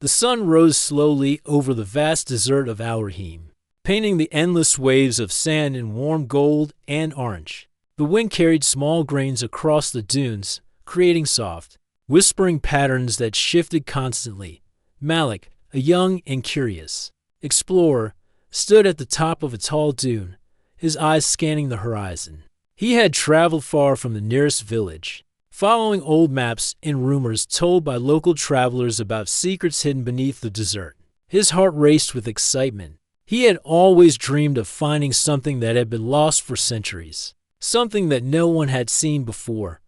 The sun rose slowly over the vast desert of Al-Rahim, painting the endless waves of sand in warm gold and orange. The wind carried small grains across the dunes, creating soft, whispering patterns that shifted constantly. Malik, a young and curious explorer, stood at the top of a tall dune, his eyes scanning the horizon. He had traveled far from the nearest village, following old maps and rumors told by local travelers about secrets hidden beneath the desert. His heart raced with excitement. He had always dreamed of finding something that had been lost for centuries, something that no one had seen before.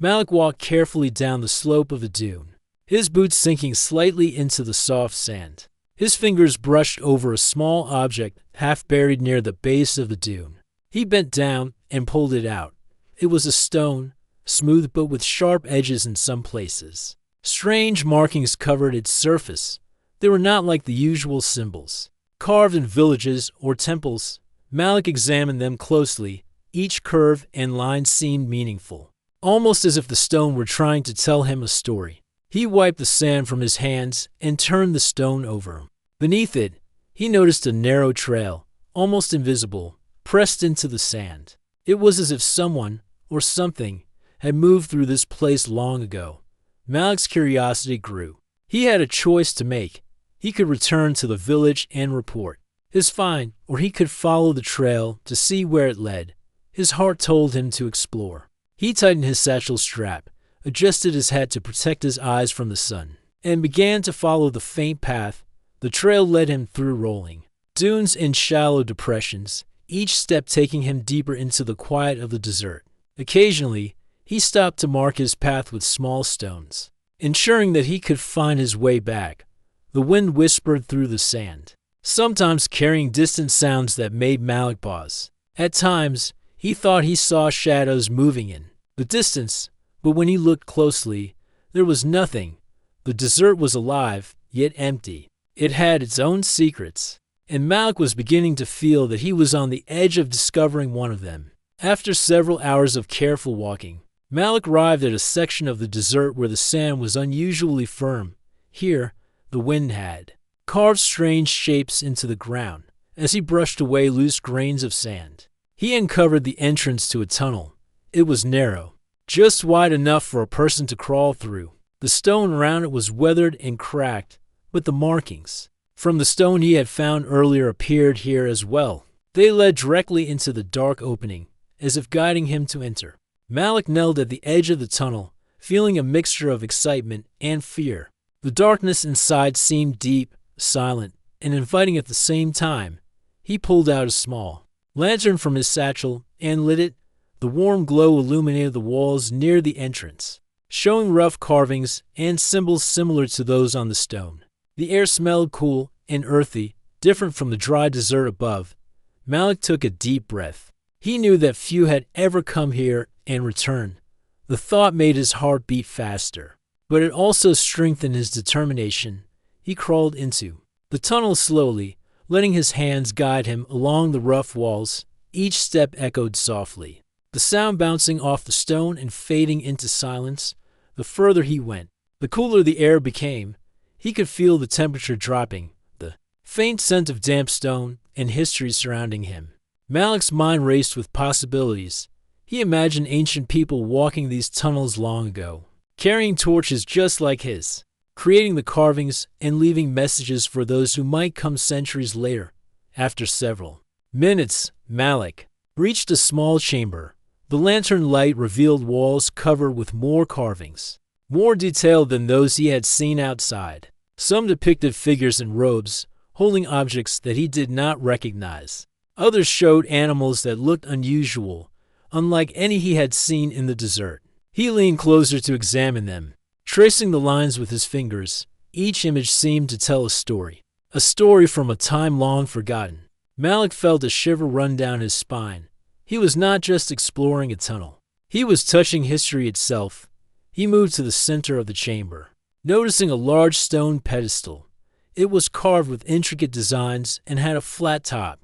Malik walked carefully down the slope of the dune, his boots sinking slightly into the soft sand. His fingers brushed over a small object half buried near the base of the dune. He bent down and pulled it out. It was a stone, smooth but with sharp edges in some places. Strange markings covered its surface. They were not like the usual symbols carved in villages or temples. Malik examined them closely. Each curve and line seemed meaningful, almost as if the stone were trying to tell him a story. He wiped the sand from his hands and turned the stone over. Beneath it, he noticed a narrow trail, almost invisible, pressed into the sand. It was as if someone, or something, had moved through this place long ago. Malik's curiosity grew. He had a choice to make. He could return to the village and report his find, or he could follow the trail to see where it led. His heart told him to explore. He tightened his satchel strap, adjusted his hat to protect his eyes from the sun, and began to follow the faint path. The trail led him through rolling dunes and shallow depressions, each step taking him deeper into the quiet of the desert. Occasionally, he stopped to mark his path with small stones, ensuring that he could find his way back. The wind whispered through the sand, sometimes carrying distant sounds that made Malik pause. At times, he thought he saw shadows moving in the distance, but when he looked closely, there was nothing. The desert was alive, yet empty. It had its own secrets, and Malik was beginning to feel that he was on the edge of discovering one of them. After several hours of careful walking, Malik arrived at a section of the desert where the sand was unusually firm. Here, the wind had carved strange shapes into the ground. As he brushed away loose grains of sand, he uncovered the entrance to a tunnel. It was narrow, just wide enough for a person to crawl through. The stone around it was weathered and cracked, but the markings from the stone he had found earlier appeared here as well. They led directly into the dark opening, as if guiding him to enter. Malik knelt at the edge of the tunnel, feeling a mixture of excitement and fear. The darkness inside seemed deep, silent, and inviting at the same time. He pulled out a small lantern from his satchel and lit it. The warm glow illuminated the walls near the entrance, showing rough carvings and symbols similar to those on the stone. The air smelled cool and earthy, different from the dry desert above. Malik took a deep breath. He knew that few had ever come here and returned. The thought made his heart beat faster, but it also strengthened his determination. He crawled into the tunnel slowly, letting his hands guide him along the rough walls. Each step echoed softly, the sound bouncing off the stone and fading into silence. The further he went, the cooler the air became. He could feel the temperature dropping, the faint scent of damp stone, and history surrounding him. Malik's mind raced with possibilities. He imagined ancient people walking these tunnels long ago, carrying torches just like his, creating the carvings and leaving messages for those who might come centuries later. After several minutes, Malik reached a small chamber. The lantern light revealed walls covered with more carvings, more detailed than those he had seen outside. Some depicted figures in robes, holding objects that he did not recognize. Others showed animals that looked unusual, unlike any he had seen in the desert. He leaned closer to examine them, tracing the lines with his fingers. Each image seemed to tell a story from a time long forgotten. Malik felt a shiver run down his spine. He was not just exploring a tunnel. He was touching history itself. He moved to the center of the chamber, noticing a large stone pedestal. It was carved with intricate designs and had a flat top.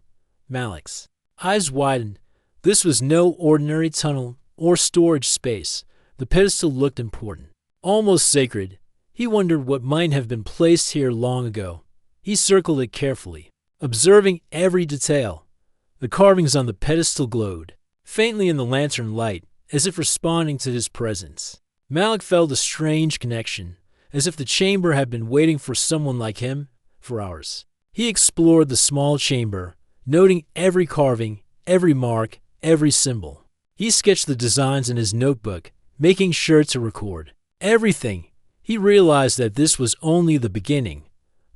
Malik's eyes widened. This was no ordinary tunnel or storage space. The pedestal looked important, almost sacred. He wondered what might have been placed here long ago. He circled it carefully, observing every detail. The carvings on the pedestal glowed, faintly in the lantern light, as if responding to his presence. Malik felt a strange connection, as if the chamber had been waiting for someone like him for hours. He explored the small chamber, noting every carving, every mark, every symbol. He sketched the designs in his notebook, making sure to record everything. He realized that this was only the beginning.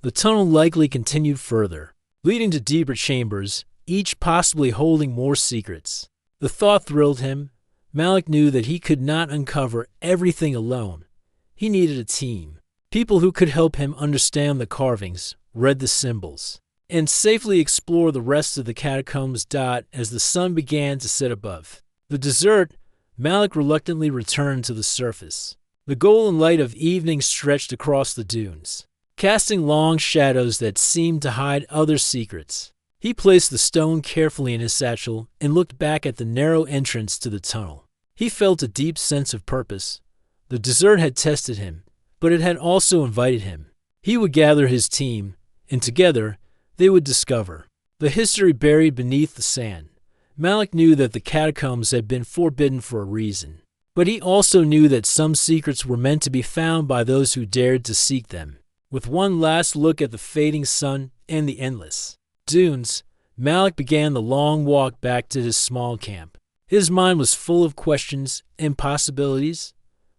The tunnel likely continued further, leading to deeper chambers, each possibly holding more secrets. The thought thrilled him. Malik knew that he could not uncover everything alone. He needed a team, people who could help him understand the carvings, read the symbols, and safely explore the rest of the catacombs. As the sun began to set above the desert, Malik reluctantly returned to the surface. The golden light of evening stretched across the dunes, casting long shadows that seemed to hide other secrets. He placed the stone carefully in his satchel and looked back at the narrow entrance to the tunnel. He felt a deep sense of purpose. The desert had tested him, but it had also invited him. He would gather his team, and together they would discover the history buried beneath the sand. Malik knew that the catacombs had been forbidden for a reason, but he also knew that some secrets were meant to be found by those who dared to seek them. With one last look at the fading sun and the endless dunes, Malik began the long walk back to his small camp. His mind was full of questions and possibilities.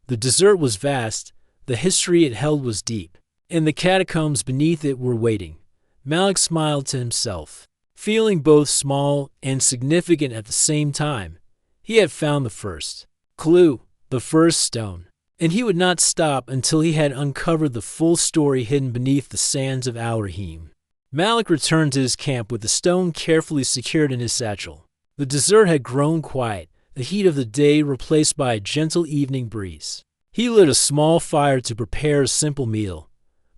The desert was vast, the history it held was deep, and the catacombs beneath it were waiting. Malik smiled to himself, feeling both small and significant at the same time. He had found the first clue, the first stone, and he would not stop until he had uncovered the full story hidden beneath the sands of Al-Rahim. Malik returned to his camp with the stone carefully secured in his satchel. The desert had grown quiet, the heat of the day replaced by a gentle evening breeze. He lit a small fire to prepare a simple meal,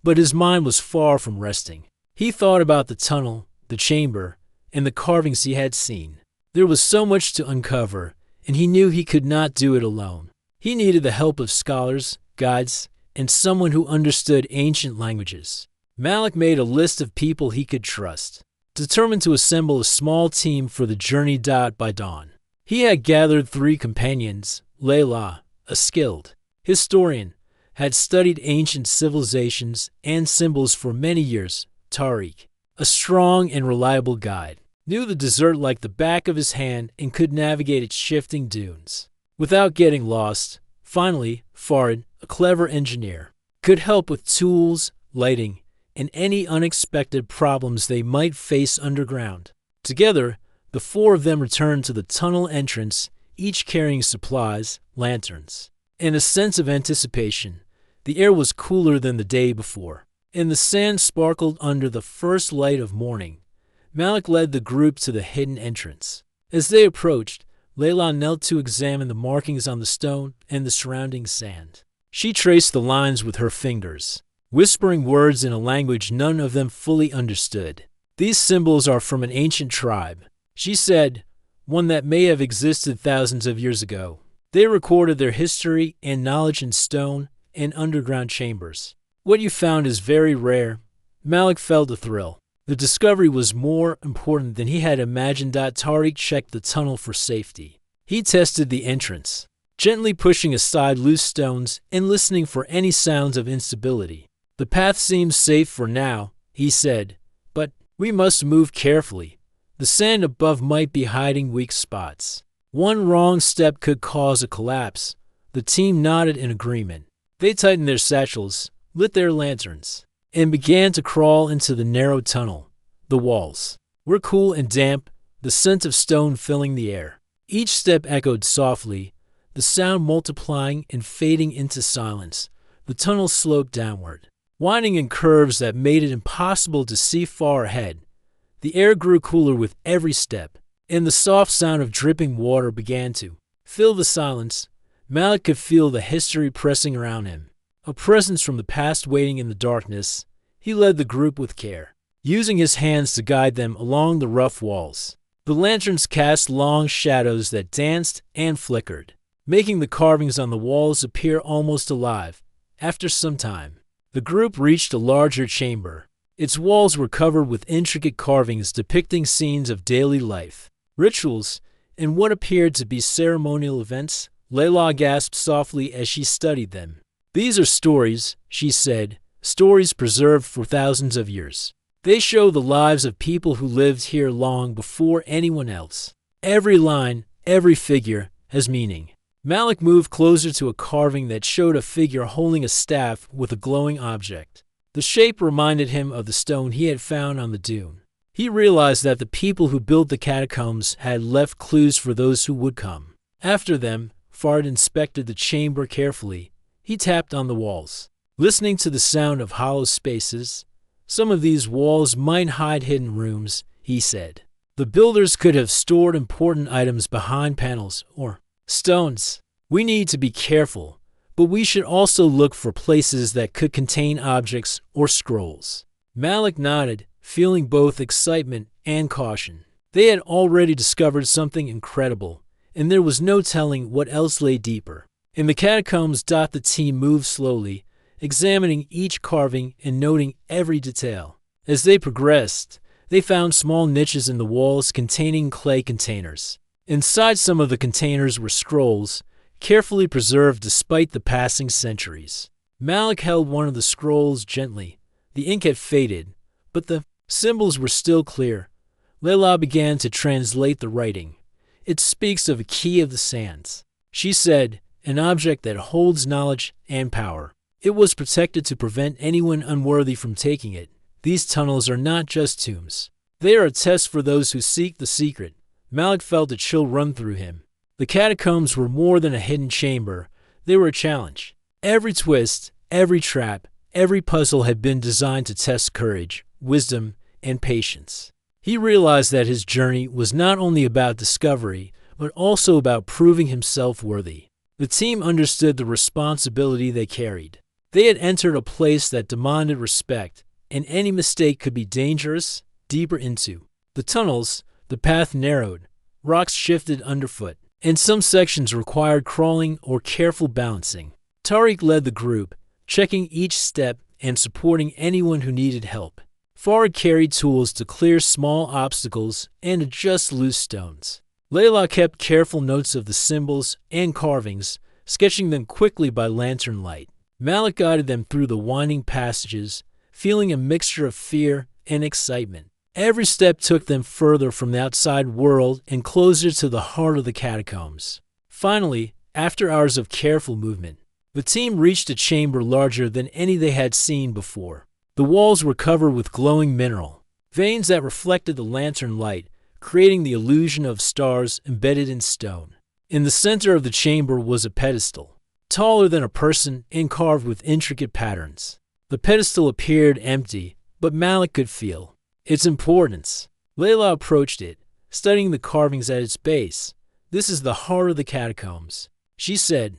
but his mind was far from resting. He thought about the tunnel, the chamber, and the carvings he had seen. There was so much to uncover, and he knew he could not do it alone. He needed the help of scholars, guides, and someone who understood ancient languages. Malik made a list of people he could trust, determined to assemble a small team for the journey. By dawn, he had gathered 3 companions. Layla, a skilled historian, had studied ancient civilizations and symbols for many years. Tariq, a strong and reliable guide, knew the desert like the back of his hand and could navigate its shifting dunes without getting lost. Finally, Farid, a clever engineer, could help with tools, lighting, and any unexpected problems they might face underground. Together, the 4 of them returned to the tunnel entrance, each carrying supplies, lanterns, and a sense of anticipation. The air was cooler than the day before, and the sand sparkled under the first light of morning. Malik led the group to the hidden entrance. As they approached, Layla knelt to examine the markings on the stone and the surrounding sand. She traced the lines with her fingers, whispering words in a language none of them fully understood. "These symbols are from an ancient tribe," she said, "one that may have existed thousands of years ago. They recorded their history and knowledge in stone and underground chambers. What you found is very rare." Malik felt a thrill. The discovery was more important than he had imagined. Tariq checked the tunnel for safety. He tested the entrance, gently pushing aside loose stones and listening for any sounds of instability. "The path seems safe for now," he said, "but we must move carefully. The sand above might be hiding weak spots. One wrong step could cause a collapse." The team nodded in agreement. They tightened their satchels, lit their lanterns, and began to crawl into the narrow tunnel. The walls were cool and damp, the scent of stone filling the air. Each step echoed softly, the sound multiplying and fading into silence. The tunnel sloped downward, winding in curves that made it impossible to see far ahead. The air grew cooler with every step, and the soft sound of dripping water began to fill the silence. Malik could feel the history pressing around him, a presence from the past waiting in the darkness. He led the group with care, using his hands to guide them along the rough walls. The lanterns cast long shadows that danced and flickered, making the carvings on the walls appear almost alive. After some time, the group reached a larger chamber. Its walls were covered with intricate carvings depicting scenes of daily life, rituals, and what appeared to be ceremonial events. Layla gasped softly as she studied them. "These are stories," she said, "stories preserved for thousands of years. They show the lives of people who lived here long before anyone else. Every line, every figure, has meaning." Malik moved closer to a carving that showed a figure holding a staff with a glowing object. The shape reminded him of the stone he had found on the dune. He realized that the people who built the catacombs had left clues for those who would come. After them, Fard inspected the chamber carefully. He tapped on the walls, listening to the sound of hollow spaces. "Some of these walls might hide hidden rooms," he said. "The builders could have stored important items behind panels or stones. We need to be careful, but we should also look for places that could contain objects or scrolls." Malik nodded, feeling both excitement and caution. They had already discovered something incredible, and there was no telling what else lay deeper. In the catacombs, the team moved slowly, examining each carving and noting every detail. As they progressed, they found small niches in the walls containing clay containers. Inside some of the containers were scrolls, carefully preserved despite the passing centuries. Malik held one of the scrolls gently. The ink had faded, but the symbols were still clear. Layla began to translate the writing. "It speaks of a key of the sands," she said, "an object that holds knowledge and power. It was protected to prevent anyone unworthy from taking it. These tunnels are not just tombs. They are a test for those who seek the secret." Malik felt a chill run through him. The catacombs were more than a hidden chamber. They were a challenge. Every twist, every trap, every puzzle had been designed to test courage, wisdom, and patience. He realized that his journey was not only about discovery, but also about proving himself worthy. The team understood the responsibility they carried. They had entered a place that demanded respect, and any mistake could be dangerous. Deeper into the tunnels, the path narrowed, rocks shifted underfoot, and some sections required crawling or careful balancing. Tariq led the group, checking each step and supporting anyone who needed help. Farid carried tools to clear small obstacles and adjust loose stones. Layla kept careful notes of the symbols and carvings, sketching them quickly by lantern light. Malik guided them through the winding passages, feeling a mixture of fear and excitement. Every step took them further from the outside world and closer to the heart of the catacombs. Finally, after hours of careful movement, the team reached a chamber larger than any they had seen before. The walls were covered with glowing mineral veins that reflected the lantern light, creating the illusion of stars embedded in stone. In the center of the chamber was a pedestal, taller than a person and carved with intricate patterns. The pedestal appeared empty, but Malik could feel its importance. Layla approached it, studying the carvings at its base. "This is the heart of the catacombs," she said.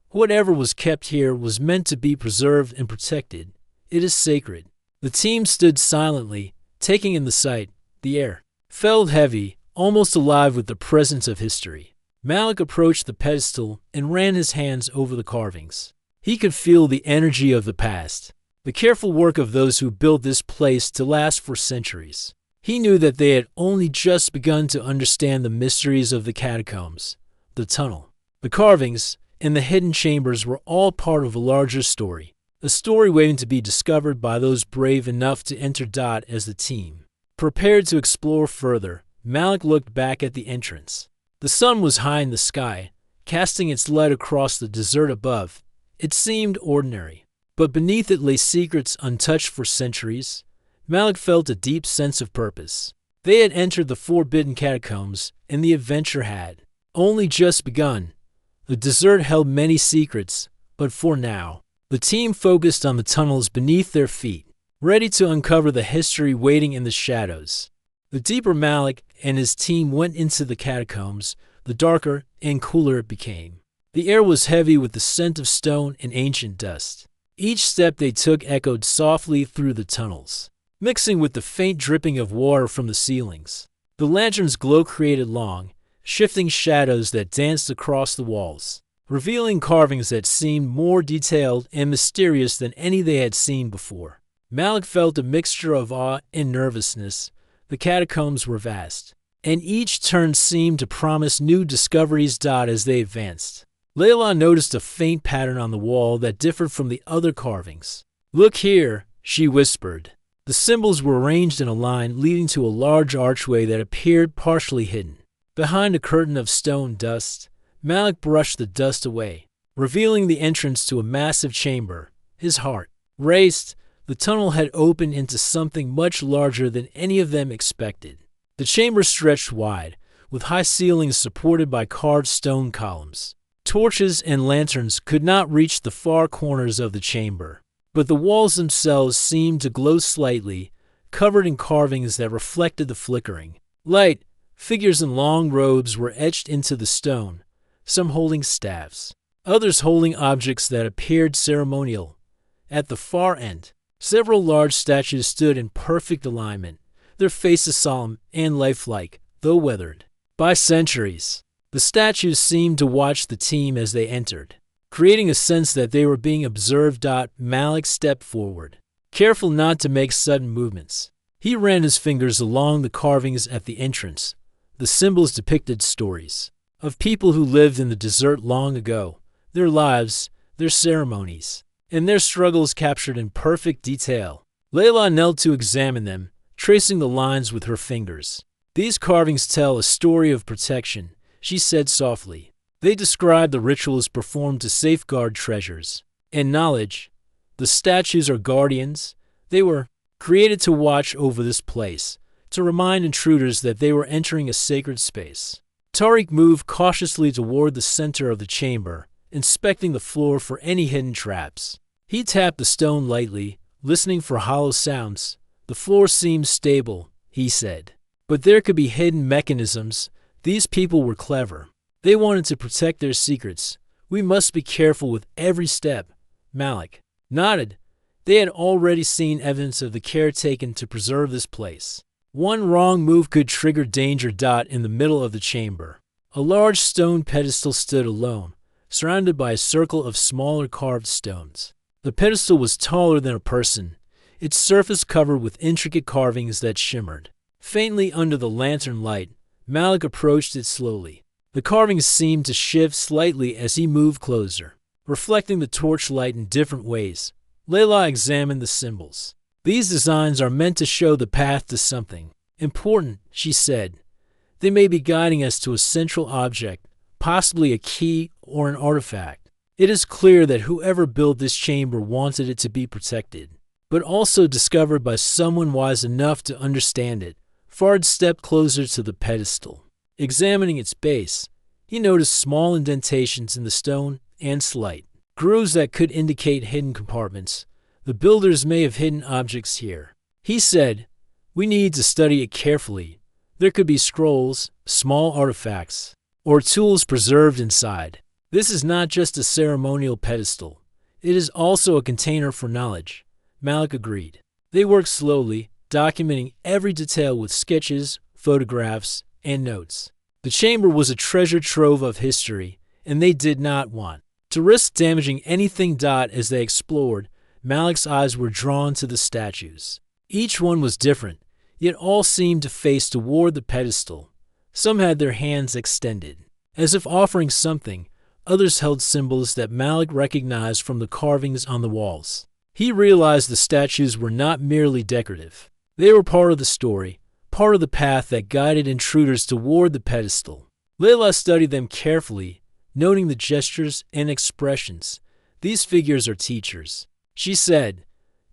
"Whatever was kept here was meant to be preserved and protected. It is sacred." The team stood silently, taking in the sight. The air felt heavy, almost alive with the presence of history. Malik approached the pedestal and ran his hands over the carvings. He could feel the energy of the past, the careful work of those who built this place to last for centuries. He knew that they had only just begun to understand the mysteries of the catacombs, the tunnel, the carvings, and the hidden chambers were all part of a larger story, a story waiting to be discovered by those brave enough to enter Dot as the team. Prepared to explore further, Malik looked back at the entrance. The sun was high in the sky, casting its light across the desert above. It seemed ordinary, but beneath it lay secrets untouched for centuries. Malik felt a deep sense of purpose. They had entered the forbidden catacombs, and the adventure had only just begun. The desert held many secrets, but for now, the team focused on the tunnels beneath their feet, ready to uncover the history waiting in the shadows. The deeper Malik and his team went into the catacombs, the darker and cooler it became. The air was heavy with the scent of stone and ancient dust. Each step they took echoed softly through the tunnels, mixing with the faint dripping of water from the ceilings. The lantern's glow created long, shifting shadows that danced across the walls. revealing carvings that seemed more detailed and mysterious than any they had seen before. Malik felt a mixture of awe and nervousness. The catacombs were vast, and each turn seemed to promise new discoveries. As they advanced, Layla noticed a faint pattern on the wall that differed from the other carvings. "Look here," she whispered. The symbols were arranged in a line leading to a large archway that appeared partially hidden. Behind a curtain of stone dust, Malik brushed the dust away, revealing the entrance to a massive chamber. His heart raced. The tunnel had opened into something much larger than any of them expected. The chamber stretched wide, with high ceilings supported by carved stone columns. Torches and lanterns could not reach the far corners of the chamber, but the walls themselves seemed to glow slightly, covered in carvings that reflected the flickering light. Figures in long robes were etched into the stone, some holding staffs, others holding objects that appeared ceremonial. At the far end, several large statues stood in perfect alignment, their faces solemn and lifelike, though weathered by centuries. The statues seemed to watch the team as they entered, creating a sense that they were being observed. Malik stepped forward, careful not to make sudden movements. He ran his fingers along the carvings at the entrance. The symbols depicted stories of people who lived in the desert long ago, their lives, their ceremonies, and their struggles captured in perfect detail. Layla knelt to examine them, tracing the lines with her fingers. "These carvings tell a story of protection," she said softly. "They describe the rituals performed to safeguard treasures and knowledge. The statues are guardians. They were created to watch over this place, to remind intruders that they were entering a sacred space." Tariq moved cautiously toward the center of the chamber, inspecting the floor for any hidden traps. He tapped the stone lightly, listening for hollow sounds. "The floor seems stable," he said, "but there could be hidden mechanisms. These people were clever. They wanted to protect their secrets. We must be careful with every step." Malik nodded. They had already seen evidence of the care taken to preserve this place. One wrong move could trigger danger. In the middle of the chamber, a large stone pedestal stood alone, surrounded by a circle of smaller carved stones. The pedestal was taller than a person, its surface covered with intricate carvings that shimmered faintly under the lantern light. Malik approached it slowly. The carvings seemed to shift slightly as he moved closer, reflecting the torchlight in different ways. Layla examined the symbols. "These designs are meant to show the path to something important," she said. "They may be guiding us to a central object, possibly a key or an artifact. It is clear that whoever built this chamber wanted it to be protected, but also discovered by someone wise enough to understand it." Fard stepped closer to the pedestal. Examining its base, he noticed small indentations in the stone and slight grooves that could indicate hidden compartments. "The builders may have hidden objects here," he said. "We need to study it carefully. There could be scrolls, small artifacts, or tools preserved inside. This is not just a ceremonial pedestal. It is also a container for knowledge." Malik agreed. They worked slowly, documenting every detail with sketches, photographs, and notes. The chamber was a treasure trove of history, and they did not want to risk damaging anything. As they explored, Malik's eyes were drawn to the statues. Each one was different, yet all seemed to face toward the pedestal. Some had their hands extended, as if offering something. Others held symbols that Malik recognized from the carvings on the walls. He realized the statues were not merely decorative. They were part of the story, part of the path that guided intruders toward the pedestal. Layla studied them carefully, noting the gestures and expressions. "These figures are teachers," she said.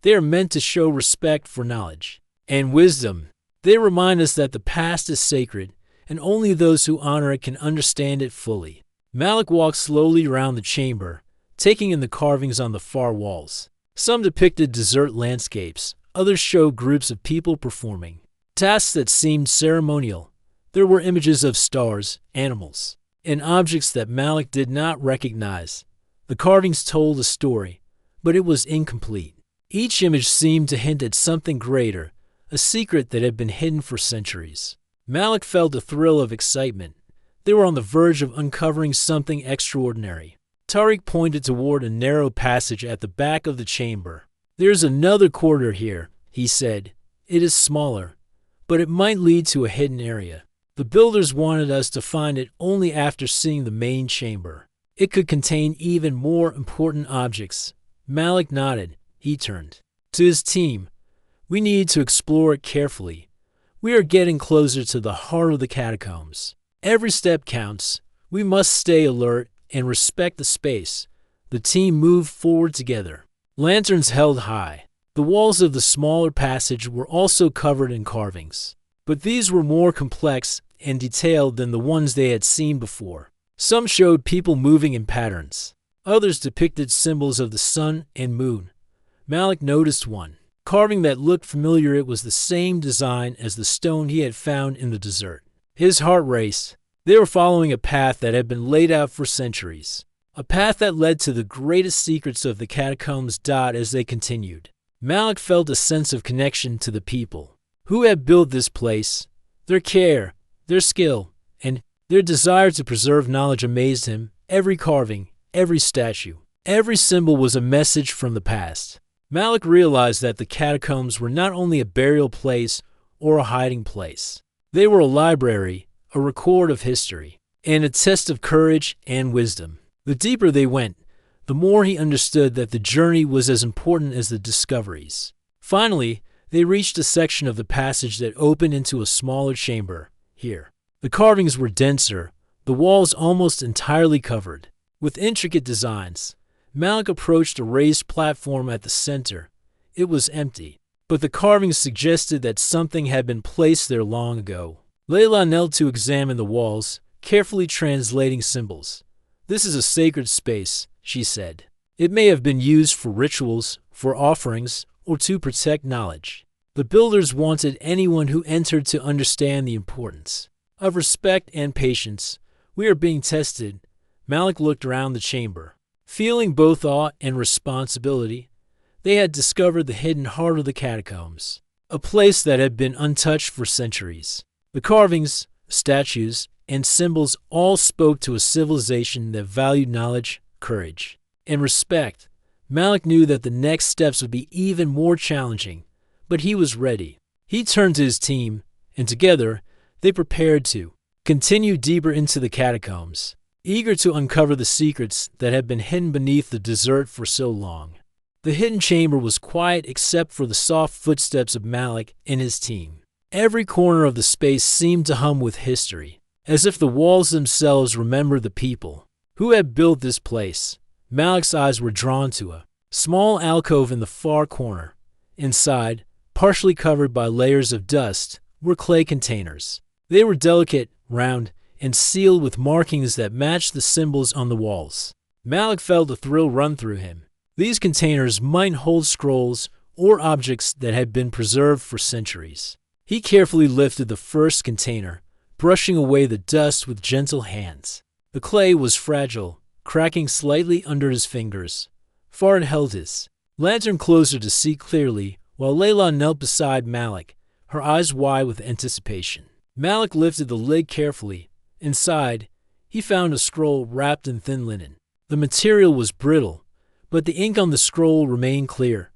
"They are meant to show respect for knowledge and wisdom. They remind us that the past is sacred, and only those who honor it can understand it fully." Malik walked slowly around the chamber, taking in the carvings on the far walls. Some depicted desert landscapes, others showed groups of people performing tasks that seemed ceremonial. There were images of stars, animals, and objects that Malik did not recognize. The carvings told a story, but it was incomplete. Each image seemed to hint at something greater, a secret that had been hidden for centuries. Malik felt a thrill of excitement. They were on the verge of uncovering something extraordinary. Tariq pointed toward a narrow passage at the back of the chamber. "There's another corridor here," he said. "It is smaller, but it might lead to a hidden area. The builders wanted us to find it only after seeing the main chamber. It could contain even more important objects." Malik nodded. He turned to his team. "We need to explore it carefully. We are getting closer to the heart of the catacombs. Every step counts. We must stay alert and respect the space." The team moved forward together, lanterns held high. The walls of the smaller passage were also covered in carvings, but these were more complex and detailed than the ones they had seen before. Some showed people moving in patterns. Others depicted symbols of the sun and moon. Malik noticed one carving that looked familiar. It was the same design as the stone he had found in the desert. His heart raced. They were following a path that had been laid out for centuries, a path that led to the greatest secrets of the catacombs. As they continued, Malik felt a sense of connection to the people who had built this place. Their care, their skill, and their desire to preserve knowledge amazed him. Every carving, every statue, every symbol was a message from the past. Malik realized that the catacombs were not only a burial place or a hiding place. They were a library, a record of history, and a test of courage and wisdom. The deeper they went, the more he understood that the journey was as important as the discoveries. Finally, they reached a section of the passage that opened into a smaller chamber. Here, the carvings were denser, the walls almost entirely covered with intricate designs. Malik approached a raised platform at the center. It was empty, but the carvings suggested that something had been placed there long ago. Layla knelt to examine the walls, carefully translating symbols. "This is a sacred space," she said. "It may have been used for rituals, for offerings, or to protect knowledge. The builders wanted anyone who entered to understand the importance of respect and patience. We are being tested." Malik looked around the chamber, feeling both awe and responsibility. They had discovered the hidden heart of the catacombs, a place that had been untouched for centuries. The carvings, statues, and symbols all spoke to a civilization that valued knowledge, courage, and respect. Malik knew that the next steps would be even more challenging, but he was ready. He turned to his team, and together, they prepared to continue deeper into the catacombs, eager to uncover the secrets that had been hidden beneath the desert for so long. The hidden chamber was quiet except for the soft footsteps of Malik and his team. Every corner of the space seemed to hum with history, as if the walls themselves remembered the people who had built this place. Malik's eyes were drawn to a small alcove in the far corner. Inside, partially covered by layers of dust, were clay containers. They were delicate, round, and sealed with markings that matched the symbols on the walls. Malik felt a thrill run through him. These containers might hold scrolls or objects that had been preserved for centuries. He carefully lifted the first container, brushing away the dust with gentle hands. The clay was fragile, cracking slightly under his fingers. Fard held his lantern closer to see clearly, while Layla knelt beside Malik, her eyes wide with anticipation. Malik lifted the lid carefully. Inside, he found a scroll wrapped in thin linen. The material was brittle, but the ink on the scroll remained clear.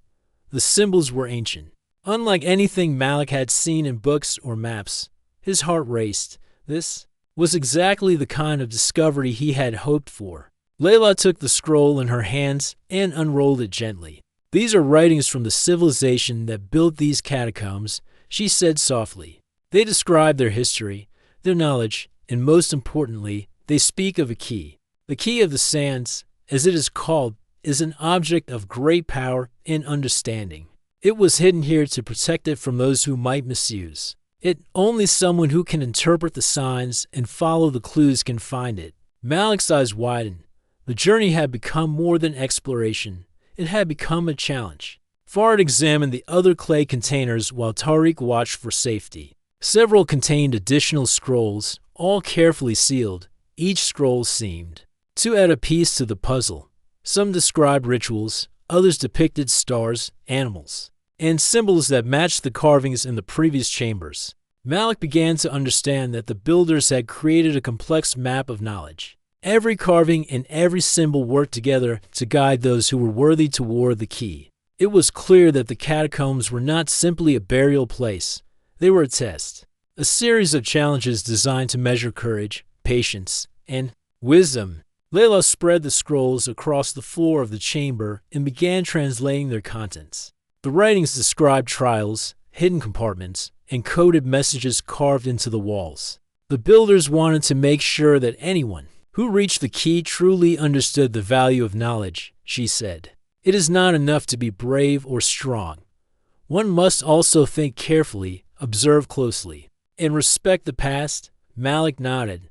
The symbols were ancient, unlike anything Malik had seen in books or maps. His heart raced. This was exactly the kind of discovery he had hoped for. Layla took the scroll in her hands and unrolled it gently. "These are writings from the civilization that built these catacombs," she said softly. "They describe their history, their knowledge, and most importantly, they speak of a key. The key of the sands, as it is called, is an object of great power and understanding. It was hidden here to protect it from those who might misuse it. Only someone who can interpret the signs and follow the clues can find it." Malik's eyes widened. The journey had become more than exploration. It had become a challenge. Fard examined the other clay containers while Tariq watched for safety. Several contained additional scrolls, all carefully sealed. Each scroll seemed to add a piece to the puzzle. Some described rituals, others depicted stars, animals, and symbols that matched the carvings in the previous chambers. Malik began to understand that the builders had created a complex map of knowledge. Every carving and every symbol worked together to guide those who were worthy toward the key. It was clear that the catacombs were not simply a burial place. They were a test, a series of challenges designed to measure courage, patience, and wisdom. Layla spread the scrolls across the floor of the chamber and began translating their contents. The writings described trials, hidden compartments, and coded messages carved into the walls. The builders wanted to make sure that anyone who reached the key truly understood the value of knowledge, she said. It is not enough to be brave or strong. One must also think carefully, observe closely, and respect the past. Malik nodded.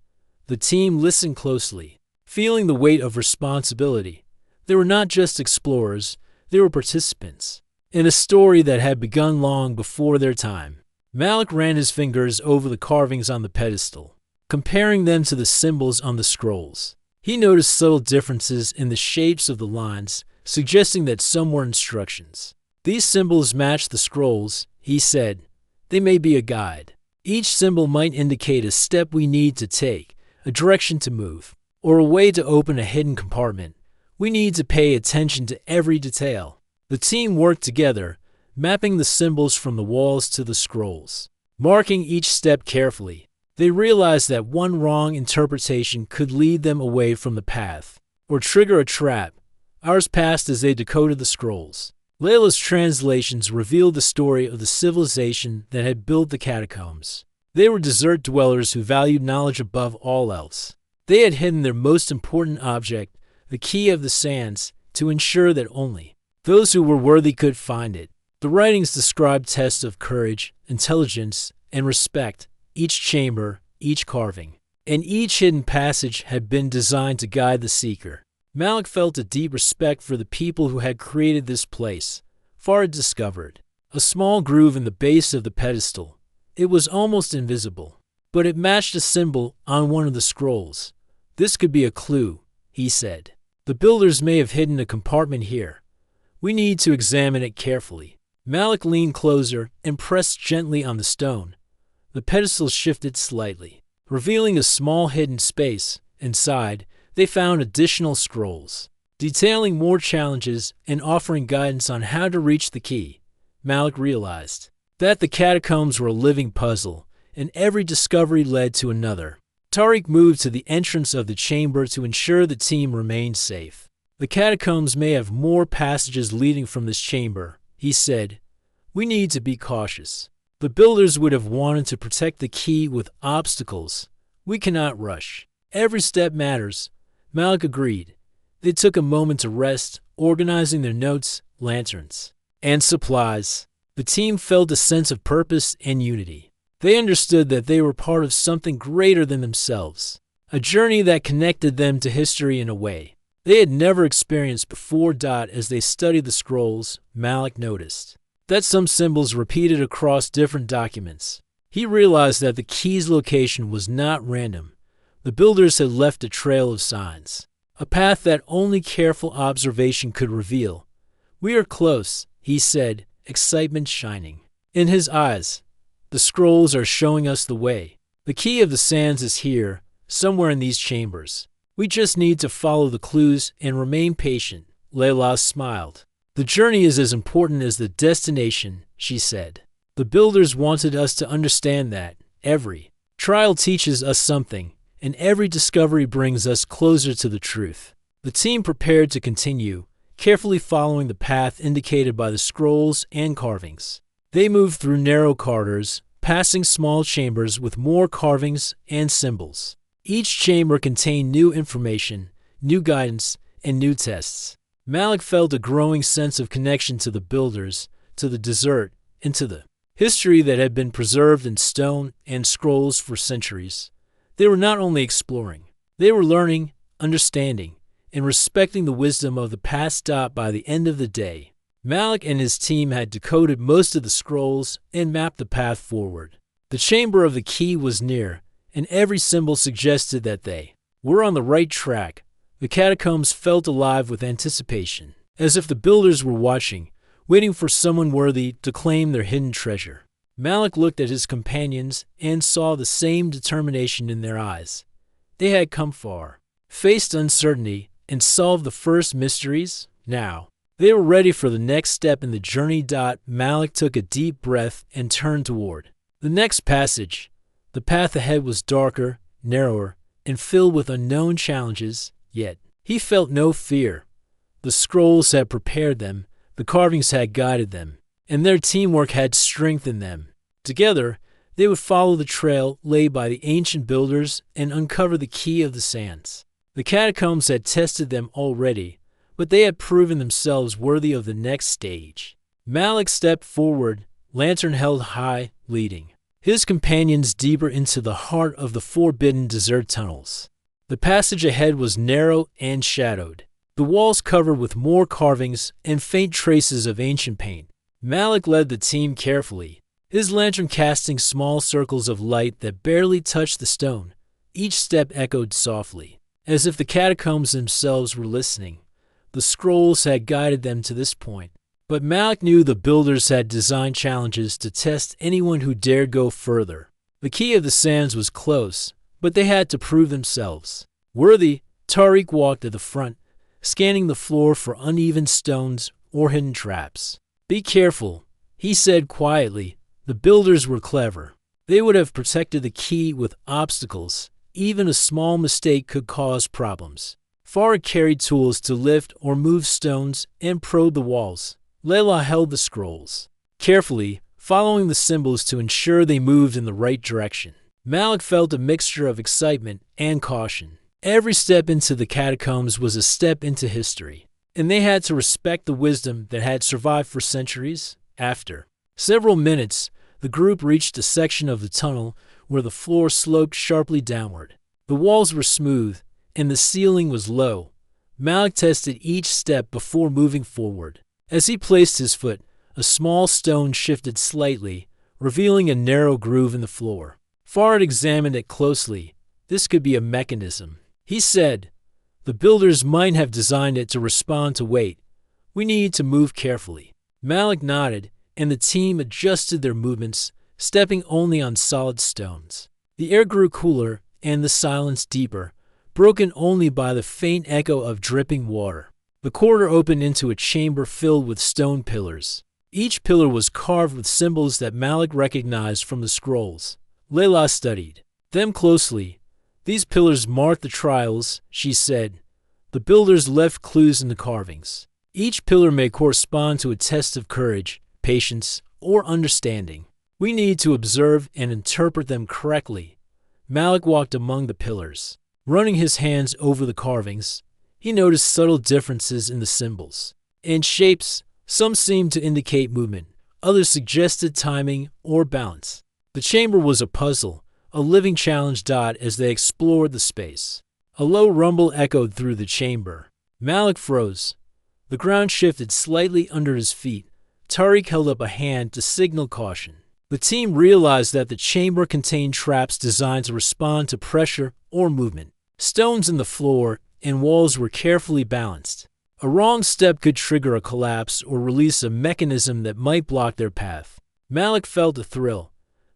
The team listened closely, feeling the weight of responsibility. They were not just explorers, they were participants in a story that had begun long before their time. Malik ran his fingers over the carvings on the pedestal, comparing them to the symbols on the scrolls. He noticed subtle differences in the shapes of the lines, suggesting that some were instructions. These symbols match the scrolls, he said. They may be a guide. Each symbol might indicate a step we need to take, a direction to move, or a way to open a hidden compartment. We need to pay attention to every detail. The team worked together, mapping the symbols from the walls to the scrolls, marking each step carefully. They realized that one wrong interpretation could lead them away from the path, or trigger a trap. Hours passed as they decoded the scrolls. Layla's translations revealed the story of the civilization that had built the catacombs. They were desert dwellers who valued knowledge above all else. They had hidden their most important object, the key of the sands, to ensure that only those who were worthy could find it. The writings described tests of courage, intelligence, and respect. Each chamber, each carving, and each hidden passage had been designed to guide the seeker. Malik felt a deep respect for the people who had created this place. Farid discovered a small groove in the base of the pedestal. It was almost invisible, but it matched a symbol on one of the scrolls. This could be a clue, he said. The builders may have hidden a compartment here. We need to examine it carefully. Malik leaned closer and pressed gently on the stone. The pedestal shifted slightly, revealing a small hidden space. Inside, they found additional scrolls, detailing more challenges and offering guidance on how to reach the key. Malik realized that the catacombs were a living puzzle, and every discovery led to another. Tariq moved to the entrance of the chamber to ensure the team remained safe. The catacombs may have more passages leading from this chamber, he said. We need to be cautious. The builders would have wanted to protect the key with obstacles. We cannot rush. Every step matters. Malik agreed. They took a moment to rest, organizing their notes, lanterns, and supplies. The team felt a sense of purpose and unity. They understood that they were part of something greater than themselves, a journey that connected them to history in a way they had never experienced before. As they studied the scrolls, Malik noticed that some symbols repeated across different documents. He realized that the key's location was not random. The builders had left a trail of signs, a path that only careful observation could reveal. We are close, he said, excitement shining in his eyes. The scrolls are showing us the way. The key of the sands is here, somewhere in these chambers. We just need to follow the clues and remain patient. Layla smiled. The journey is as important as the destination, she said. The builders wanted us to understand that every trial teaches us something, and every discovery brings us closer to the truth. The team prepared to continue, carefully following the path indicated by the scrolls and carvings. They moved through narrow corridors, passing small chambers with more carvings and symbols. Each chamber contained new information, new guidance, and new tests. Malik felt a growing sense of connection to the builders, to the desert, and to the history that had been preserved in stone and scrolls for centuries. They were not only exploring, they were learning, understanding, and respecting the wisdom of the past. By the end of the day, Malik and his team had decoded most of the scrolls and mapped the path forward. The chamber of the key was near, and every symbol suggested that they were on the right track. The catacombs felt alive with anticipation, as if the builders were watching, waiting for someone worthy to claim their hidden treasure. Malik looked at his companions and saw the same determination in their eyes. They had come far, faced uncertainty, and solved the first mysteries. Now, they were ready for the next step in the journey. Malik took a deep breath and turned toward the next passage. The path ahead was darker, narrower, and filled with unknown challenges, yet he felt no fear. The scrolls had prepared them, the carvings had guided them, and their teamwork had strengthened them. Together, they would follow the trail laid by the ancient builders and uncover the key of the sands. The catacombs had tested them already, but they had proven themselves worthy of the next stage. Malik stepped forward, lantern held high, leading his companions deeper into the heart of the forbidden desert tunnels. The passage ahead was narrow and shadowed, the walls covered with more carvings and faint traces of ancient paint. Malik led the team carefully, his lantern casting small circles of light that barely touched the stone. Each step echoed softly, as if the catacombs themselves were listening. The scrolls had guided them to this point, but Malik knew the builders had designed challenges to test anyone who dared go further. The key of the sands was close, but they had to prove themselves worthy. Tariq walked at the front, scanning the floor for uneven stones or hidden traps. "Be careful," he said quietly. The builders were clever. They would have protected the key with obstacles. Even a small mistake could cause problems. Farah carried tools to lift or move stones and probe the walls. Layla held the scrolls, carefully following the symbols to ensure they moved in the right direction. Malik felt a mixture of excitement and caution. Every step into the catacombs was a step into history, and they had to respect the wisdom that had survived for centuries. After several minutes, the group reached a section of the tunnel where the floor sloped sharply downward. The walls were smooth, and the ceiling was low. Malik tested each step before moving forward. As he placed his foot, a small stone shifted slightly, revealing a narrow groove in the floor. Farad examined it closely. This could be a mechanism, he said. The builders might have designed it to respond to weight. We need to move carefully. Malik nodded, and the team adjusted their movements, stepping only on solid stones. The air grew cooler and the silence deeper, broken only by the faint echo of dripping water. The corridor opened into a chamber filled with stone pillars. Each pillar was carved with symbols that Malik recognized from the scrolls. Layla studied them closely. These pillars marked the trials, she said. The builders left clues in the carvings. Each pillar may correspond to a test of courage, patience, or understanding. We need to observe and interpret them correctly. Malik walked among the pillars, running his hands over the carvings. He noticed subtle differences in the symbols and shapes. Some seemed to indicate movement, others suggested timing or balance. The chamber was a puzzle, a living challenge. As they explored the space, a low rumble echoed through the chamber. Malik froze. The ground shifted slightly under his feet. Tariq held up a hand to signal caution. The team realized that the chamber contained traps designed to respond to pressure or movement. Stones in the floor and walls were carefully balanced. A wrong step could trigger a collapse or release a mechanism that might block their path. Malik felt a thrill.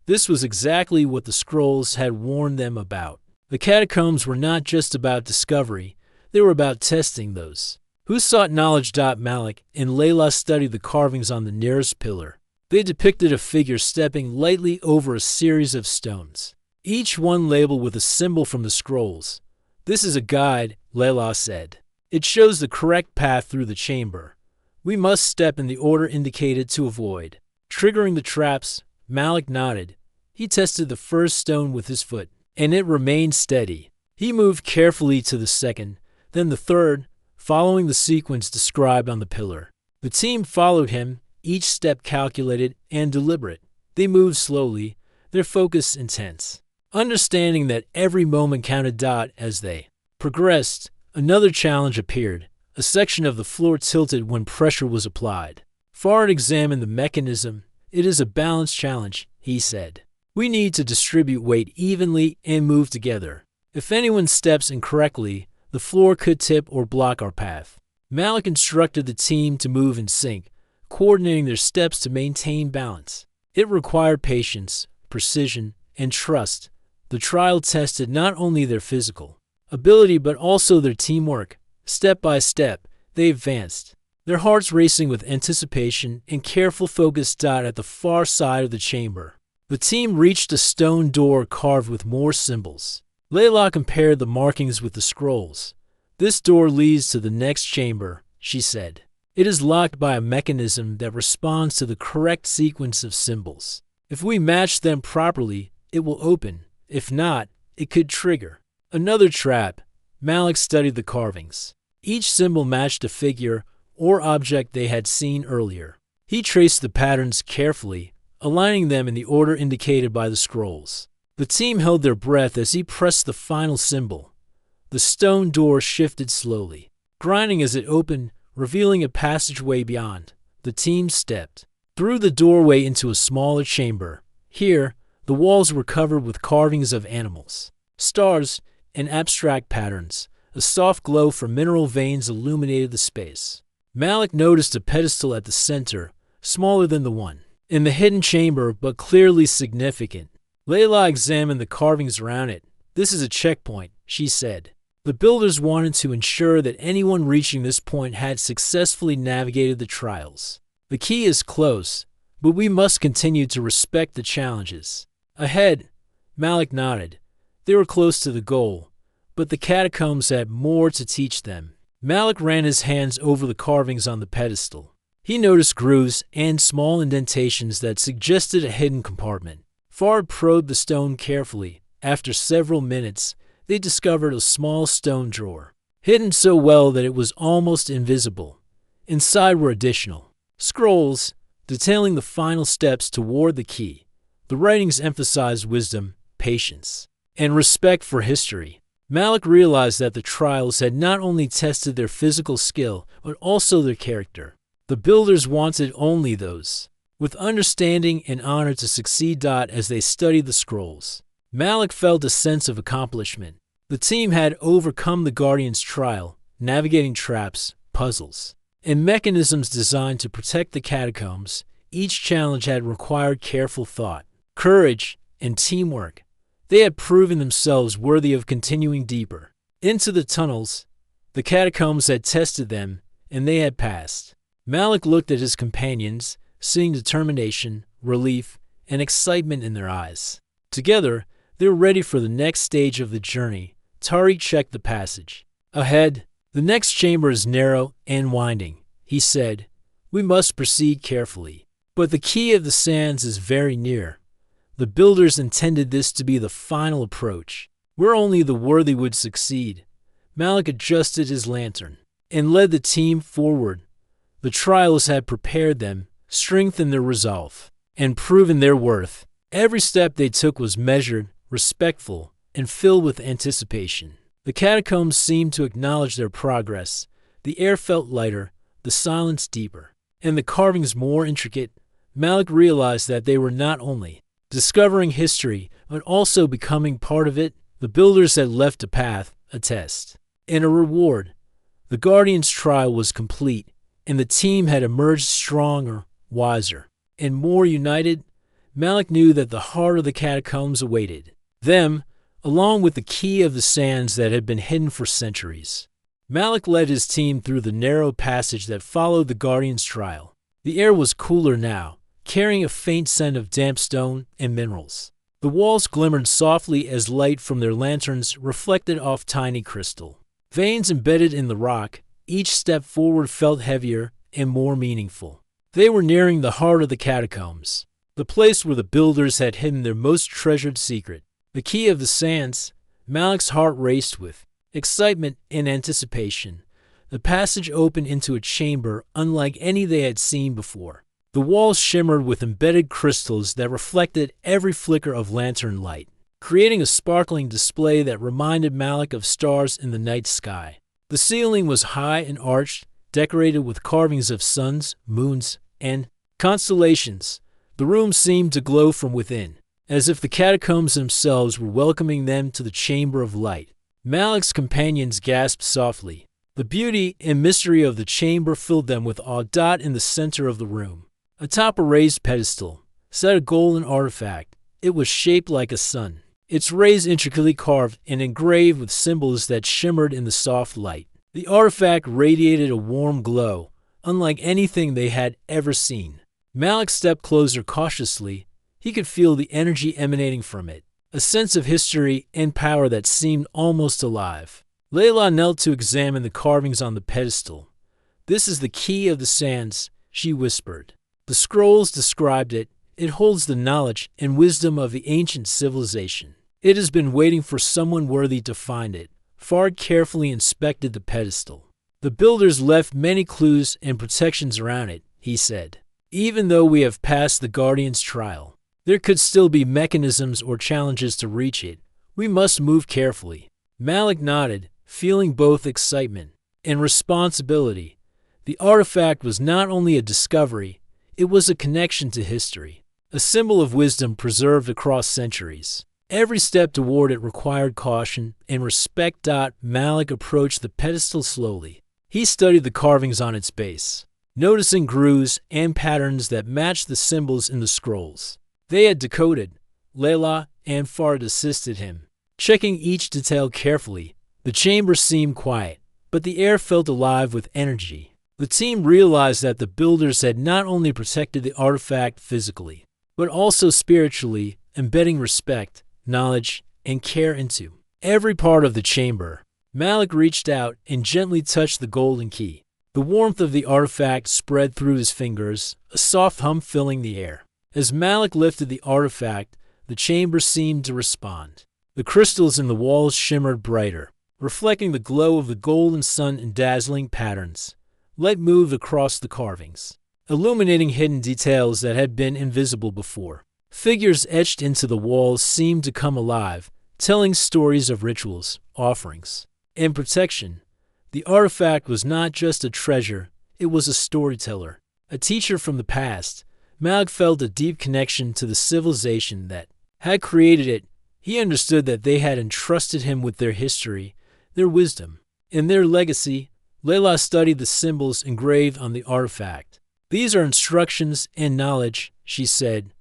This was exactly what the scrolls had warned them about. The catacombs were not just about discovery, they were about testing those who sought knowledge. Malik and Layla studied the carvings on the nearest pillar. They depicted a figure stepping lightly over a series of stones, each one labeled with a symbol from the scrolls. "This is a guide," Layla said. "It shows the correct path through the chamber. We must step in the order indicated to avoid triggering the traps." Malik nodded. He tested the first stone with his foot, and it remained steady. He moved carefully to the second, then the third, following the sequence described on the pillar. The team followed him, each step calculated and deliberate. They moved slowly, their focus intense, understanding that every moment counted. As they progressed, another challenge appeared. A section of the floor tilted when pressure was applied. Farad examined the mechanism. "It is a balance challenge," he said. "We need to distribute weight evenly and move together. If anyone steps incorrectly, the floor could tip or block our path." Malik instructed the team to move in sync, coordinating their steps to maintain balance. It required patience, precision, and trust. The trial tested not only their physical ability but also their teamwork. Step by step, they advanced, their hearts racing with anticipation and careful focus. At the far side of the chamber, the team reached a stone door carved with more symbols. Layla compared the markings with the scrolls. "This door leads to the next chamber," she said. "It is locked by a mechanism that responds to the correct sequence of symbols. If we match them properly, it will open. If not, it could trigger another trap." Malik studied the carvings. Each symbol matched a figure or object they had seen earlier. He traced the patterns carefully, aligning them in the order indicated by the scrolls. The team held their breath as he pressed the final symbol. The stone door shifted slowly, grinding as it opened, revealing a passageway beyond. The team stepped through the doorway into a smaller chamber. Here, the walls were covered with carvings of animals, stars, and abstract patterns. A soft glow from mineral veins illuminated the space. Malik noticed a pedestal at the center, smaller than the one in the hidden chamber, but clearly significant. Layla examined the carvings around it. "This is a checkpoint," she said. The builders wanted to ensure that anyone reaching this point had successfully navigated the trials. "The key is close, but we must continue to respect the challenges ahead." Malik nodded. They were close to the goal, but the catacombs had more to teach them. Malik ran his hands over the carvings on the pedestal. He noticed grooves and small indentations that suggested a hidden compartment. Fard probed the stone carefully. After several minutes, they discovered a small stone drawer, hidden so well that it was almost invisible. Inside were additional scrolls detailing the final steps toward the key. The writings emphasized wisdom, patience, and respect for history. Malik realized that the trials had not only tested their physical skill, but also their character. The builders wanted only those with understanding and honor to succeed. As they studied the scrolls, Malik felt a sense of accomplishment. The team had overcome the Guardian's trial, navigating traps, puzzles, and mechanisms designed to protect the catacombs. Each challenge had required careful thought, courage, and teamwork. They had proven themselves worthy of continuing deeper into the tunnels. The catacombs had tested them, and they had passed. Malik looked at his companions, seeing determination, relief, and excitement in their eyes. Together, they were ready for the next stage of the journey. Tariq checked the passage. "Ahead, the next chamber is narrow and winding," he said. "We must proceed carefully. But the key of the sands is very near. The builders intended this to be the final approach, where only the worthy would succeed." Malik adjusted his lantern and led the team forward. The trials had prepared them, strengthened their resolve, and proven their worth. Every step they took was measured, respectful, and filled with anticipation. The catacombs seemed to acknowledge their progress. The air felt lighter, the silence deeper, and the carvings more intricate. Malik realized that they were not only discovering history, but also becoming part of it. The builders had left a path, a test, and a reward. The Guardian's trial was complete, and the team had emerged stronger, wiser, and more united. Malik knew that the heart of the catacombs awaited them, along with the key of the sands that had been hidden for centuries. Malik led his team through the narrow passage that followed the Guardian's trial. The air was cooler now, carrying a faint scent of damp stone and minerals. The walls glimmered softly as light from their lanterns reflected off tiny crystal veins embedded in the rock. Each step forward felt heavier and more meaningful. They were nearing the heart of the catacombs, the place where the builders had hidden their most treasured secret. The key of the sands. Malik's heart raced with excitement and anticipation. The passage opened into a chamber unlike any they had seen before. The walls shimmered with embedded crystals that reflected every flicker of lantern light, creating a sparkling display that reminded Malik of stars in the night sky. The ceiling was high and arched, decorated with carvings of suns, moons, and constellations. The room seemed to glow from within, as if the catacombs themselves were welcoming them to the chamber of light. Malik's companions gasped softly. The beauty and mystery of the chamber filled them with awe. In the center of the room, atop a raised pedestal, sat a golden artifact. It was shaped like a sun, its rays intricately carved and engraved with symbols that shimmered in the soft light. The artifact radiated a warm glow, unlike anything they had ever seen. Malik stepped closer cautiously. He could feel the energy emanating from it, a sense of history and power that seemed almost alive. Layla knelt to examine the carvings on the pedestal. "This is the key of the sands," she whispered. The scrolls described it. "It holds the knowledge and wisdom of the ancient civilization. It has been waiting for someone worthy to find it." Fard carefully inspected the pedestal. "The builders left many clues and protections around it," he said. "Even though we have passed the Guardian's trial, there could still be mechanisms or challenges to reach it. We must move carefully." Malik nodded, feeling both excitement and responsibility. The artifact was not only a discovery, it was a connection to history, a symbol of wisdom preserved across centuries. Every step toward it required caution and respect. Malik approached the pedestal slowly. He studied the carvings on its base, noticing grooves and patterns that matched the symbols in the scrolls. They had decoded. Layla and Fard assisted him, checking each detail carefully. The chamber seemed quiet, but the air felt alive with energy. The team realized that the builders had not only protected the artifact physically, but also spiritually, embedding respect, knowledge, and care into every part of the chamber. Malik reached out and gently touched the golden key. The warmth of the artifact spread through his fingers, a soft hum filling the air. As Malik lifted the artifact, the chamber seemed to respond. The crystals in the walls shimmered brighter, reflecting the glow of the golden sun in dazzling patterns. Light moved across the carvings, illuminating hidden details that had been invisible before. Figures etched into the walls seemed to come alive, telling stories of rituals, offerings, and protection. The artifact was not just a treasure, it was a storyteller, a teacher from the past. Malik felt a deep connection to the civilization that had created it. He understood that they had entrusted him with their history, their wisdom, and their legacy. Layla studied the symbols engraved on the artifact. "These are instructions and knowledge," she said.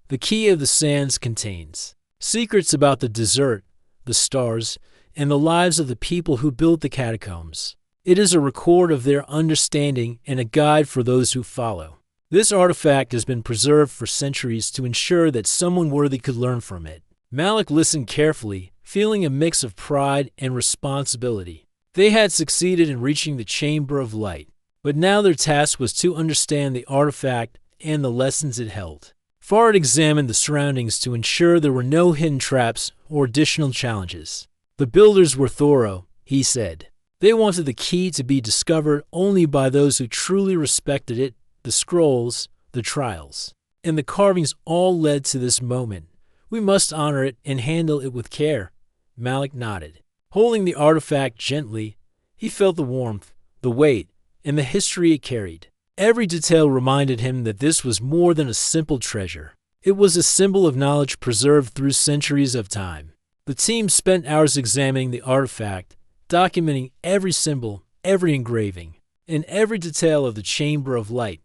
"The key of the sands contains secrets about the desert, the stars, and the lives of the people who built the catacombs. It is a record of their understanding and a guide for those who follow. This artifact has been preserved for centuries to ensure that someone worthy could learn from it." Malik listened carefully, feeling a mix of pride and responsibility. They had succeeded in reaching the Chamber of Light, but now their task was to understand the artifact and the lessons it held. Fard examined the surroundings to ensure there were no hidden traps or additional challenges. "The builders were thorough," he said. "They wanted the key to be discovered only by those who truly respected it. The scrolls, the trials, and the carvings all led to this moment. We must honor it and handle it with care." Malik nodded. Holding the artifact gently, he felt the warmth, the weight, and the history it carried. Every detail reminded him that this was more than a simple treasure. It was a symbol of knowledge preserved through centuries of time. The team spent hours examining the artifact, documenting every symbol, every engraving, and every detail of the Chamber of Light.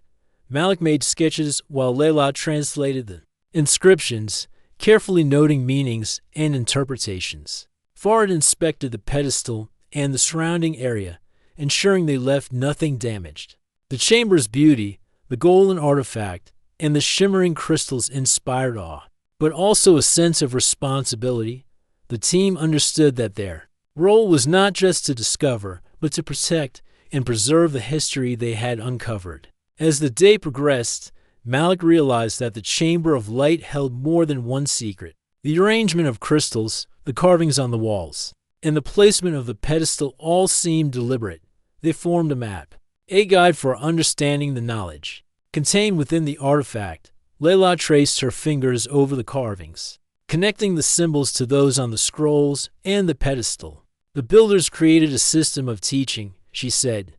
Malik made sketches while Layla translated the inscriptions, carefully noting meanings and interpretations. Fard inspected the pedestal and the surrounding area, ensuring they left nothing damaged. The chamber's beauty, the golden artifact, and the shimmering crystals inspired awe, but also a sense of responsibility. The team understood that their role was not just to discover, but to protect and preserve the history they had uncovered. As the day progressed, Malik realized that the Chamber of Light held more than one secret. The arrangement of crystals, the carvings on the walls, and the placement of the pedestal all seemed deliberate. They formed a map, a guide for understanding the knowledge contained within the artifact. Layla traced her fingers over the carvings, connecting the symbols to those on the scrolls and the pedestal. "The builders created a system of teaching," she said.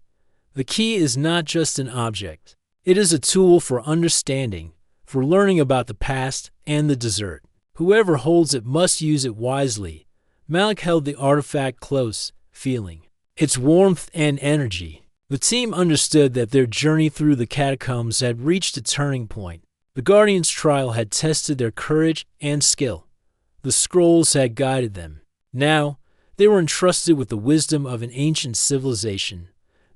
"The key is not just an object. It is a tool for understanding, for learning about the past and the desert. Whoever holds it must use it wisely." Malik held the artifact close, feeling its warmth and energy. The team understood that their journey through the catacombs had reached a turning point. The Guardian's trial had tested their courage and skill, the scrolls had guided them. Now, they were entrusted with the wisdom of an ancient civilization.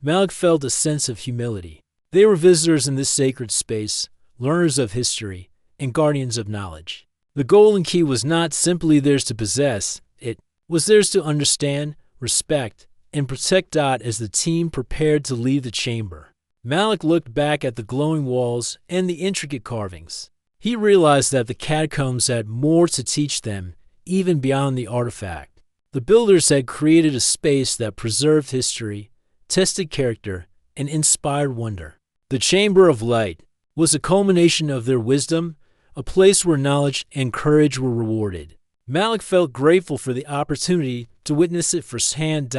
Malik felt a sense of humility. They were visitors in this sacred space, learners of history, and guardians of knowledge. The golden key was not simply theirs to possess, it was theirs to understand, respect, and protect. As the team prepared to leave the chamber, Malik looked back at the glowing walls and the intricate carvings. He realized that the catacombs had more to teach them, even beyond the artifact. The builders had created a space that preserved history, tested character, and inspired wonder. The Chamber of Light was a culmination of their wisdom, a place where knowledge and courage were rewarded. Malik felt grateful for the opportunity to witness it firsthand.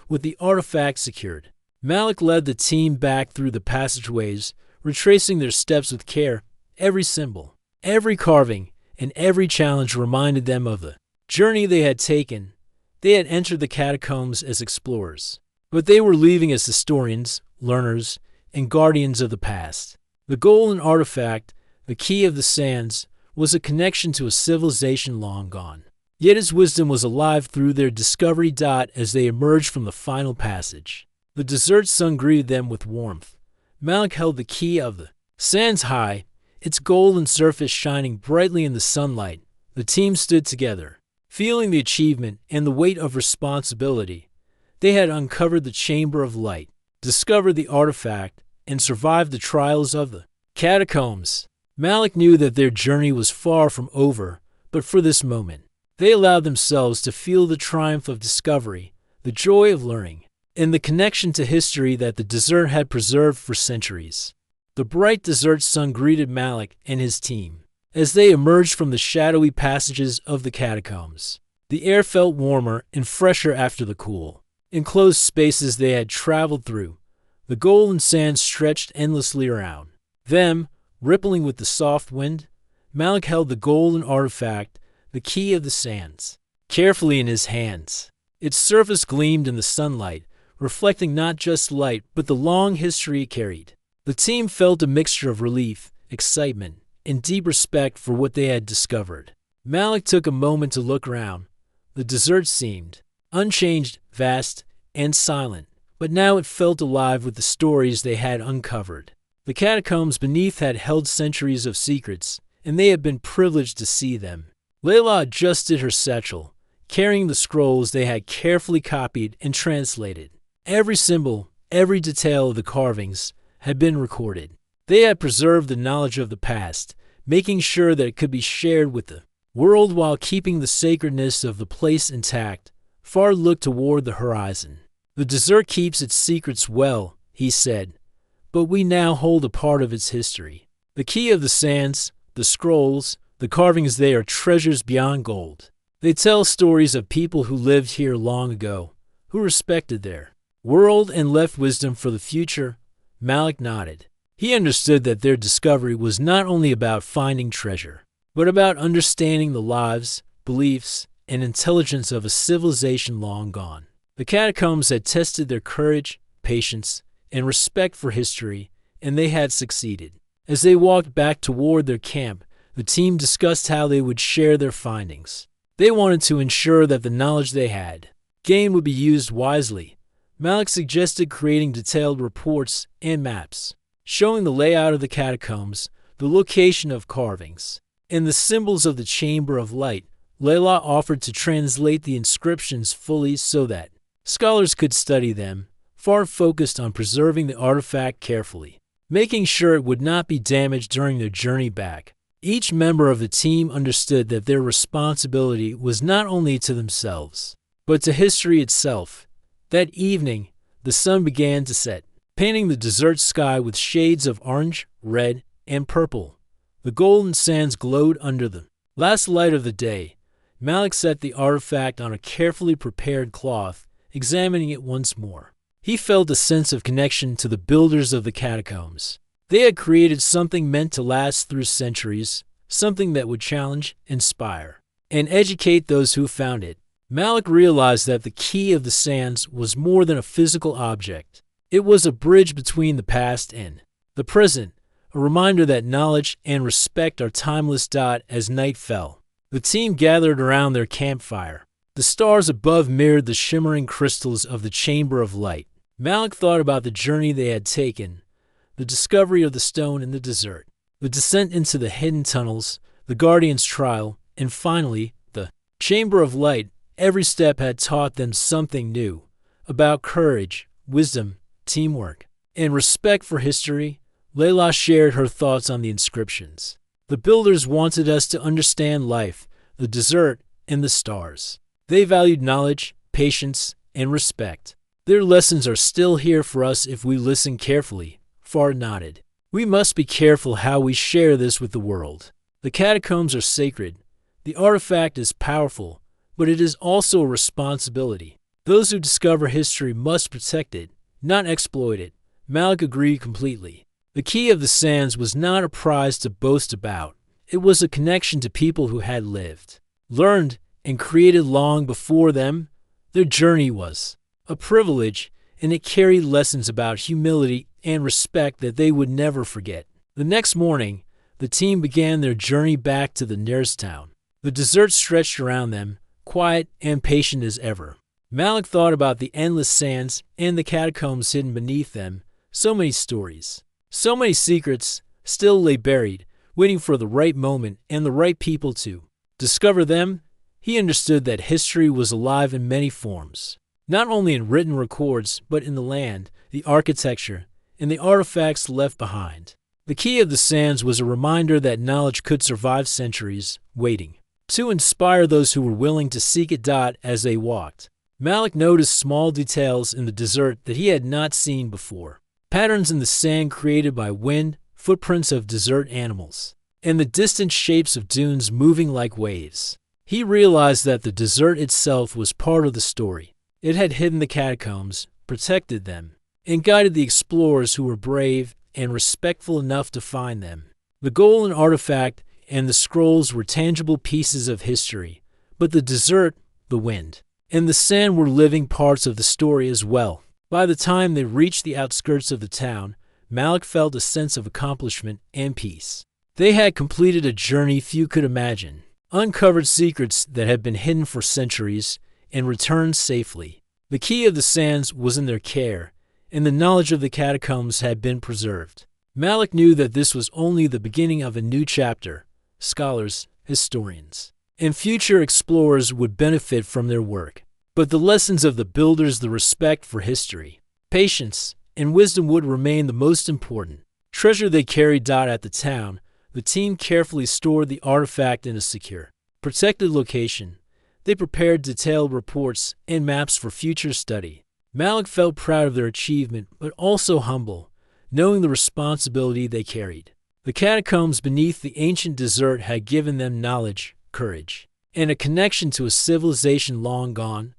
With the artifact secured, Malik led the team back through the passageways, retracing their steps with care. Every symbol, every carving, and every challenge reminded them of the journey they had taken. They had entered the catacombs as explorers, but they were leaving as historians, learners, and guardians of the past. The golden artifact, the Key of the Sands, was a connection to a civilization long gone. Yet its wisdom was alive through their discovery. As they emerged from the final passage, the desert sun greeted them with warmth. Malik held the Key of the Sands high, its golden surface shining brightly in the sunlight. The team stood together, feeling the achievement and the weight of responsibility. They had uncovered the Chamber of Light, discovered the artifact, and survived the trials of the catacombs. Malik knew that their journey was far from over, but for this moment, they allowed themselves to feel the triumph of discovery, the joy of learning, and the connection to history that the desert had preserved for centuries. The bright desert sun greeted Malik and his team as they emerged from the shadowy passages of the catacombs. The air felt warmer and fresher after the cool, enclosed spaces they had traveled through. The golden sands stretched endlessly around them, rippling with the soft wind. Malik held the golden artifact, the Key of the Sands, carefully in his hands. Its surface gleamed in the sunlight, reflecting not just light but the long history it carried. The team felt a mixture of relief, excitement, and deep respect for what they had discovered. Malik took a moment to look around. The desert seemed unchanged, vast, and silent, but now it felt alive with the stories they had uncovered. The catacombs beneath had held centuries of secrets, and they had been privileged to see them. Layla adjusted her satchel, carrying the scrolls they had carefully copied and translated. Every symbol, every detail of the carvings had been recorded. They had preserved the knowledge of the past, making sure that it could be shared with the world while keeping the sacredness of the place intact. Far looked toward the horizon. The desert keeps its secrets well, he said, but we now hold a part of its history. The Key of the Sands, the scrolls, the carvings, they are treasures beyond gold. They tell stories of people who lived here long ago, who respected their world and left wisdom for the future. Malik nodded. He understood that their discovery was not only about finding treasure, but about understanding the lives, beliefs, and intelligence of a civilization long gone. The catacombs had tested their courage, patience, and respect for history, and they had succeeded. As they walked back toward their camp, the team discussed how they would share their findings. They wanted to ensure that the knowledge they had gained would be used wisely. Malik suggested creating detailed reports and maps, showing the layout of the catacombs, the location of carvings, and the symbols of the Chamber of Light. Layla offered to translate the inscriptions fully so that scholars could study them, far focused on preserving the artifact carefully, making sure it would not be damaged during their journey back. Each member of the team understood that their responsibility was not only to themselves, but to history itself. That evening, the sun began to set, painting the desert sky with shades of orange, red, and purple. The golden sands glowed under the last light of the day. Malik set the artifact on a carefully prepared cloth, examining it once more. He felt a sense of connection to the builders of the catacombs. They had created something meant to last through centuries, something that would challenge, inspire, and educate those who found it. Malik realized that the Key of the Sands was more than a physical object. It was a bridge between the past and the present, a reminder that knowledge and respect are timeless. As night fell, The team gathered around their campfire. The stars above mirrored the shimmering crystals of the Chamber of Light. Malik thought about the journey they had taken, the discovery of the stone in the desert, the descent into the hidden tunnels, the Guardian's trial, and finally, the Chamber of Light. Every step had taught them something new about courage, wisdom, teamwork, and respect for history. Layla shared her thoughts on the inscriptions. The builders wanted us to understand life, the desert, and the stars. They valued knowledge, patience, and respect. Their lessons are still here for us if we listen carefully. Far nodded. We must be careful how we share this with the world. The catacombs are sacred. The artifact is powerful, but it is also a responsibility. Those who discover history must protect it, not exploit it. Malik agreed completely. The key of the sands was not a prize to boast about. It was a connection to people who had lived, learned, and created long before them. Their journey was a privilege, and it carried lessons about humility and respect that they would never forget. The next morning, the team began their journey back to the nearest town. The desert stretched around them, quiet and patient as ever. Malik thought about the endless sands and the catacombs hidden beneath them. So many stories, so many secrets still lay buried, waiting for the right moment and the right people to discover them. He understood that history was alive in many forms, not only in written records, but in the land, the architecture, and the artifacts left behind. The key of the sands was a reminder that knowledge could survive centuries, waiting to inspire those who were willing to seek it. As they walked, Malik noticed small details in the desert that he had not seen before. Patterns in the sand created by wind, footprints of desert animals, and the distant shapes of dunes moving like waves. He realized that the desert itself was part of the story. It had hidden the catacombs, protected them, and guided the explorers who were brave and respectful enough to find them. The golden artifact and the scrolls were tangible pieces of history, but the desert, the wind, and the sand were living parts of the story as well. By the time they reached the outskirts of the town, Malik felt a sense of accomplishment and peace. They had completed a journey few could imagine, uncovered secrets that had been hidden for centuries, and returned safely. The key of the sands was in their care, and the knowledge of the catacombs had been preserved. Malik knew that this was only the beginning of a new chapter. Scholars, historians, and future explorers would benefit from their work. But the lessons of the builders, the respect for history, patience, and wisdom would remain the most important treasure they carried. At the town, the team carefully stored the artifact in a secure, protected location. They prepared detailed reports and maps for future study. Malik felt proud of their achievement, but also humble, knowing the responsibility they carried. The catacombs beneath the ancient desert had given them knowledge, courage, and a connection to a civilization long gone.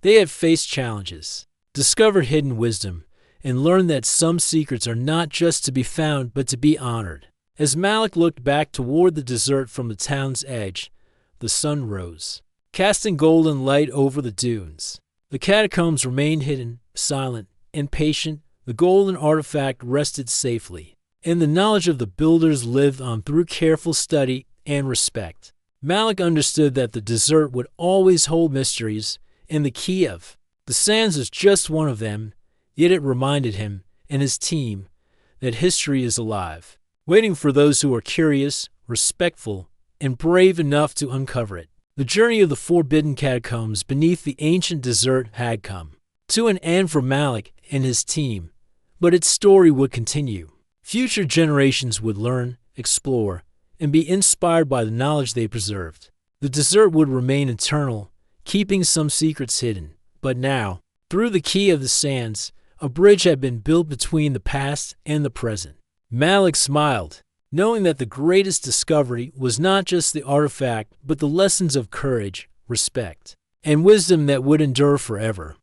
They had faced challenges, discovered hidden wisdom, and learned that some secrets are not just to be found but to be honored. As Malik looked back toward the desert from the town's edge, the sun rose, casting golden light over the dunes. The catacombs remained hidden, silent, and patient. The golden artifact rested safely, and the knowledge of the builders lived on through careful study and respect. Malik understood that the desert would always hold mysteries, and the key of the sands is just one of them. Yet it reminded him and his team that history is alive, waiting for those who are curious, respectful, and brave enough to uncover it. The journey of the forbidden catacombs beneath the ancient desert had come to an end for Malik and his team, but its story would continue. Future generations would learn, explore, and be inspired by the knowledge they preserved. The desert would remain eternal, keeping some secrets hidden. But now, through the key of the sands, a bridge had been built between the past and the present. Malik smiled, knowing that the greatest discovery was not just the artifact, but the lessons of courage, respect, and wisdom that would endure forever.